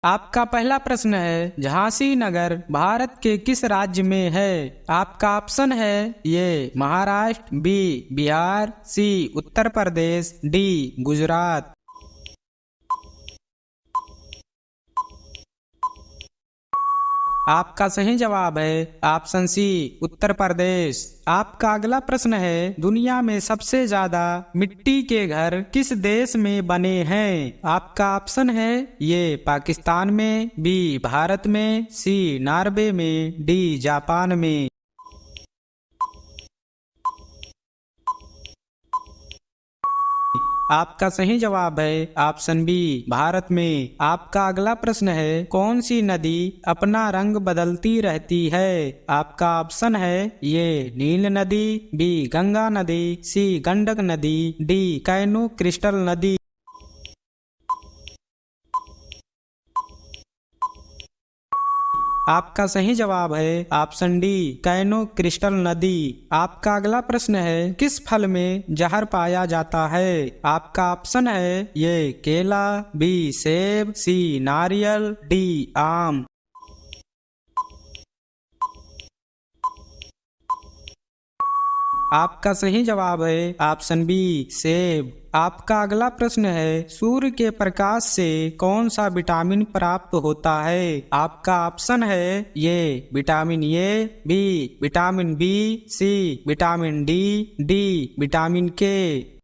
आपका पहला प्रश्न है, झांसी नगर भारत के किस राज्य में है? आपका ऑप्शन है ए महाराष्ट्र, बी बिहार, सी उत्तर प्रदेश, डी गुजरात। आपका सही जवाब है ऑप्शन सी उत्तर प्रदेश। आपका अगला प्रश्न है, दुनिया में सबसे ज्यादा मिट्टी के घर किस देश में बने हैं? आपका ऑप्शन है ये पाकिस्तान में, बी भारत में, सी नॉर्वे में, डी जापान में। आपका सही जवाब है ऑप्शन बी भारत में। आपका अगला प्रश्न है, कौन सी नदी अपना रंग बदलती रहती है? आपका ऑप्शन है ये नील नदी, बी गंगा नदी, सी गंडक नदी, डी कैनो क्रिस्टल नदी। आपका सही जवाब है ऑप्शन डी कैनो क्रिस्टल नदी। आपका अगला प्रश्न है, किस फल में जहर पाया जाता है? आपका ऑप्शन है ये केला, बी सेब, सी नारियल, डी आम। आपका सही जवाब है ऑप्शन बी सेब। आपका अगला प्रश्न है, सूर्य के प्रकाश से कौन सा विटामिन प्राप्त होता है? आपका ऑप्शन है ये vitamin A, B vitamin B, C vitamin D, D vitamin K.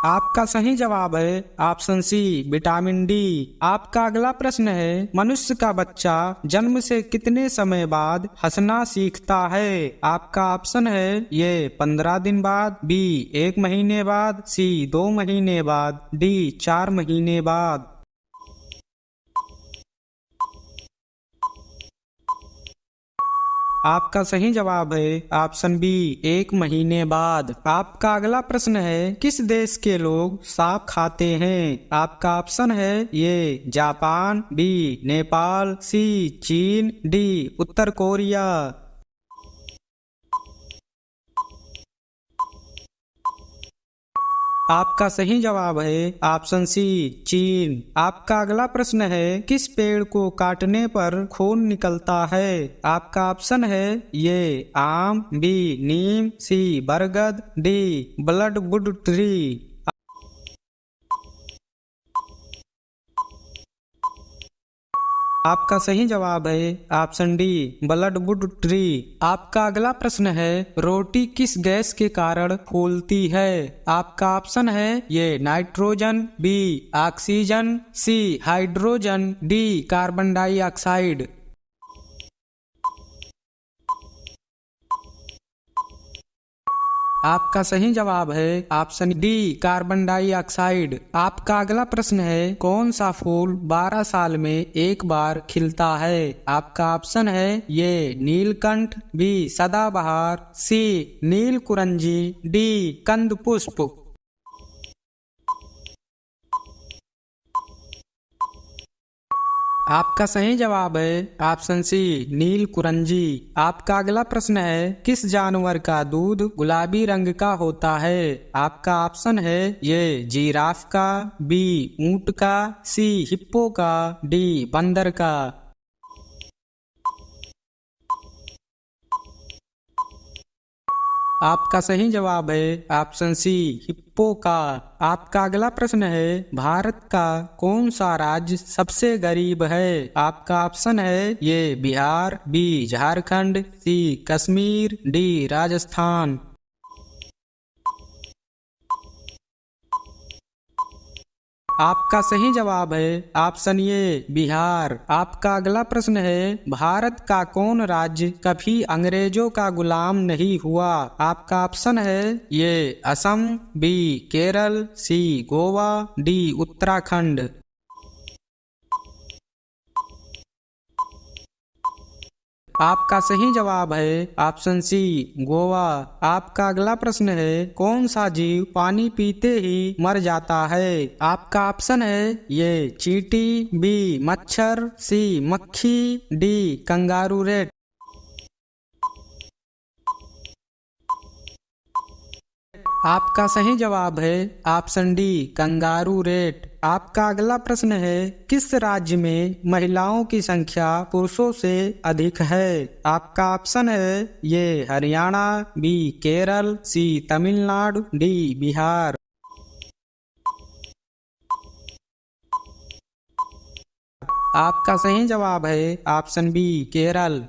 आपका सही जवाब है ऑप्शन सी विटामिन डी। आपका अगला प्रश्न है, मनुष्य का बच्चा जन्म से कितने समय बाद हंसना सीखता है? आपका ऑप्शन है ये 15 दिन बाद, बी 1 महीने बाद, सी 2 महीने बाद, डी 4 महीने बाद। आपका सही जवाब है ऑप्शन बी 1 महीने बाद। आपका अगला प्रश्न है, किस देश के लोग सांप खाते हैं? आपका ऑप्शन है ये जापान, बी नेपाल, सी चीन, डी उत्तर कोरिया। आपका सही जवाब है ऑप्शन सी चीन। आपका अगला प्रश्न है, किस पेड़ को काटने पर खून निकलता है? आपका ऑप्शन है ये आम, बी नीम, सी बरगद, डी ब्लडवुड ट्री। आपका सही जवाब है ऑप्शन डी ब्लडवुड ट्री। आपका अगला प्रश्न है, रोटी किस गैस के कारण फूलती है? आपका ऑप्शन है ये nitrogen, B oxygen, C hydrogen, D carbon dioxide. आपका सही जवाब है ऑप्शन डी कार्बन डाइऑक्साइड। आपका अगला प्रश्न है, कौन सा फूल 12 साल में एक बार खिलता है? आपका ऑप्शन है ये नीलकंठ, बी सदाबहार, सी नील कुरंजी, डी कंद पुष्प। आपका सही जवाब है ऑप्शन सी नील कुरंजी। आपका अगला प्रश्न है, किस जानवर का दूध गुलाबी रंग का होता है? आपका ऑप्शन है ये जिराफ का, बी ऊंट का, सी हिप्पो का, डी बंदर का। आपका सही जवाब है ऑप्शन सी हिप्पो का। आपका अगला प्रश्न है, भारत का कौन सा राज्य सबसे गरीब है? आपका ऑप्शन है ये बिहार, बी झारखंड, सी कश्मीर, डी राजस्थान। आपका सही जवाब है ऑप्शन ए बिहार। आपका अगला प्रश्न है, भारत का कौन राज्य कभी अंग्रेजों का गुलाम नहीं हुआ? आपका ऑप्शन है ये असम, बी केरल, सी गोवा, डी उत्तराखंड। आपका सही जवाब है ऑप्शन सी गोवा। आपका अगला प्रश्न है, कौन सा जीव पानी पीते ही मर जाता है? आपका ऑप्शन है ये चींटी, बी मच्छर, सी मक्खी, डी कंगारू रेट। आपका सही जवाब है ऑप्शन डी कंगारू रेट। आपका अगला प्रश्न है, किस राज्य में महिलाओं की संख्या पुरुषों से अधिक है? आपका ऑप्शन है ये हरियाणा, बी केरल, सी तमिलनाडु, डी बिहार। आपका सही जवाब है ऑप्शन बी केरल।